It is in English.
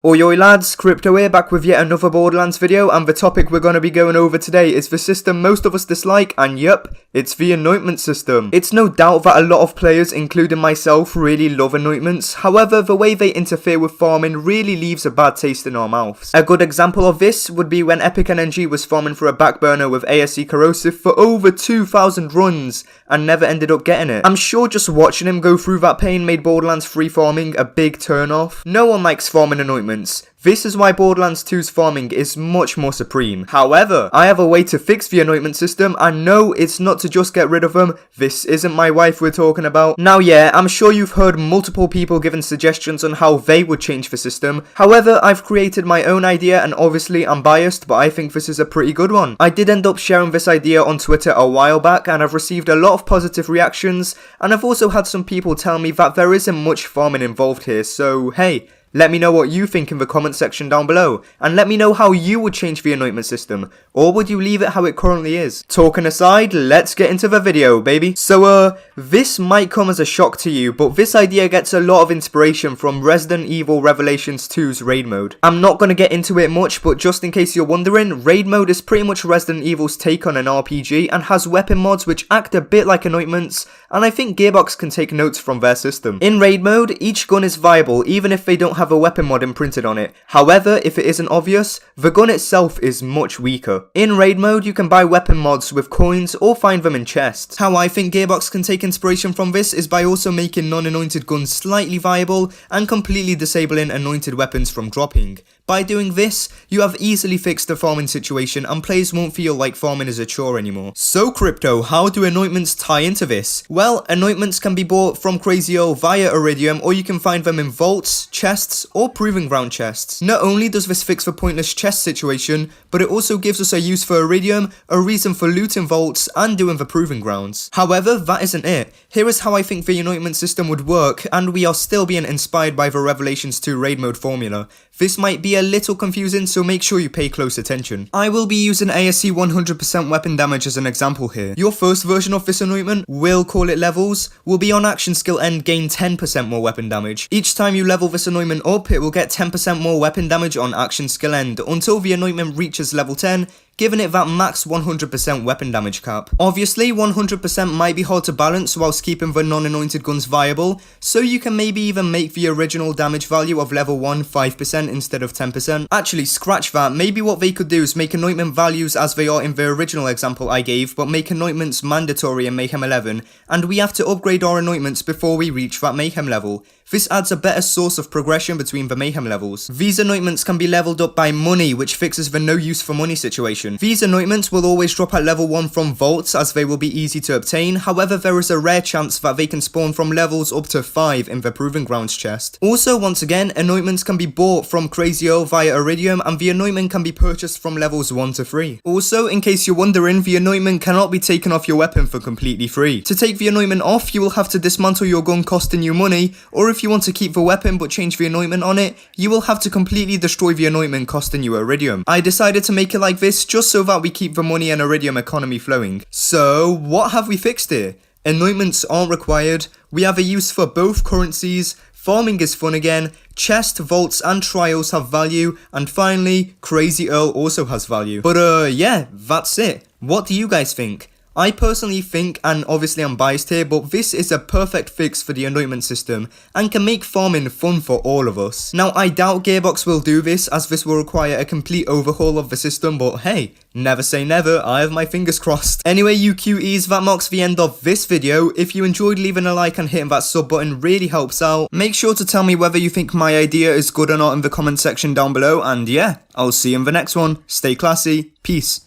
Oi lads, Crypto here, back with yet another Borderlands video, and the topic we're going to be going over today is the system most of us dislike, and yep, it's the anointment system. It's no doubt that a lot of players, including myself, really love anointments. However, the way they interfere with farming really leaves a bad taste in our mouths. A good example of this would be when Epic NNG was farming for a backburner with ASC Corrosive for over 2,000 runs, and never ended up getting it. I'm sure just watching him go through that pain made Borderlands free farming a big turn off. No one likes farming anointments. This is why Borderlands 2's farming is much more supreme. However, I have a way to fix the anointment system, and no, it's not to just get rid of them. This isn't my wife we're talking about. Now yeah, I'm sure you've heard multiple people giving suggestions on how they would change the system. However, I've created my own idea, and obviously I'm biased, but I think this is a pretty good one. I did end up sharing this idea on Twitter a while back, and I've received a lot of positive reactions, and I've also had some people tell me that there isn't much farming involved here, so hey, let me know what you think in the comment section down below, and let me know how you would change the anointment system, or would you leave it how it currently is? Talking aside, let's get into the video, baby. So this might come as a shock to you, but this idea gets a lot of inspiration from Resident Evil Revelations 2's raid mode. I'm not going to get into it much, but just in case you're wondering, raid mode is pretty much Resident Evil's take on an RPG, and has weapon mods which act a bit like anointments, and I think Gearbox can take notes from their system. In raid mode, each gun is viable even if they don't have a weapon mod imprinted on it. However, if it isn't obvious, the gun itself is much weaker. In raid mode, you can buy weapon mods with coins or find them in chests. How I think Gearbox can take inspiration from this is by also making non-anointed guns slightly viable and completely disabling anointed weapons from dropping. By doing this, you have easily fixed the farming situation and players won't feel like farming is a chore anymore. So Crypto, how do anointments tie into this? Well, anointments can be bought from Crazy-O via Iridium, or you can find them in vaults, chests, or proving ground chests. Not only does this fix the pointless chest situation, but it also gives us a use for Iridium, a reason for looting vaults, and doing the proving grounds. However, that isn't it. Here is how I think the anointment system would work, and we are still being inspired by the Revelations 2 raid mode formula. This might be a little confusing, so make sure you pay close attention. I will be using ASC 100% weapon damage as an example here. Your first version of this anointment, we'll call it levels, will be on action skill end gain 10% more weapon damage. Each time you level this anointment up, it will get 10% more weapon damage on action skill end until the anointment reaches level 10, giving it that max 100% weapon damage cap. Obviously, 100% might be hard to balance whilst keeping the non-anointed guns viable, so you can maybe even make the original damage value of level 1 5% instead of 10%. Actually, scratch that, maybe what they could do is make anointment values as they are in the original example I gave, but make anointments mandatory in Mayhem 11, and we have to upgrade our anointments before we reach that Mayhem level. This adds a better source of progression between the Mayhem levels. These anointments can be leveled up by money, which fixes the no use for money situation. These anointments will always drop at level 1 from vaults, as they will be easy to obtain. However, there is a rare chance that they can spawn from levels up to 5 in the Proving Grounds chest. Also, once again, anointments can be bought from Crazy-O via Iridium, and the anointment can be purchased from levels 1 to 3. Also, in case you're wondering, the anointment cannot be taken off your weapon for completely free. To take the anointment off, you will have to dismantle your gun, costing you money, or if you want to keep the weapon but change the anointment on it, you will have to completely destroy the anointment, costing you Iridium. I decided to make it like this just so that we keep the money and Iridium economy flowing. So, what have we fixed here? Anointments aren't required, we have a use for both currencies, farming is fun again, chest, vaults and trials have value, and finally, Crazy-O also has value. But yeah, that's it. What do you guys think? I personally think, and obviously I'm biased here, but this is a perfect fix for the anointment system and can make farming fun for all of us. Now, I doubt Gearbox will do this, as this will require a complete overhaul of the system, but hey, never say never, I have my fingers crossed. Anyway, you cuties, that marks the end of this video. If you enjoyed, leaving a like and hitting that sub button really helps out. Make sure to tell me whether you think my idea is good or not in the comment section down below, and yeah, I'll see you in the next one. Stay classy, peace.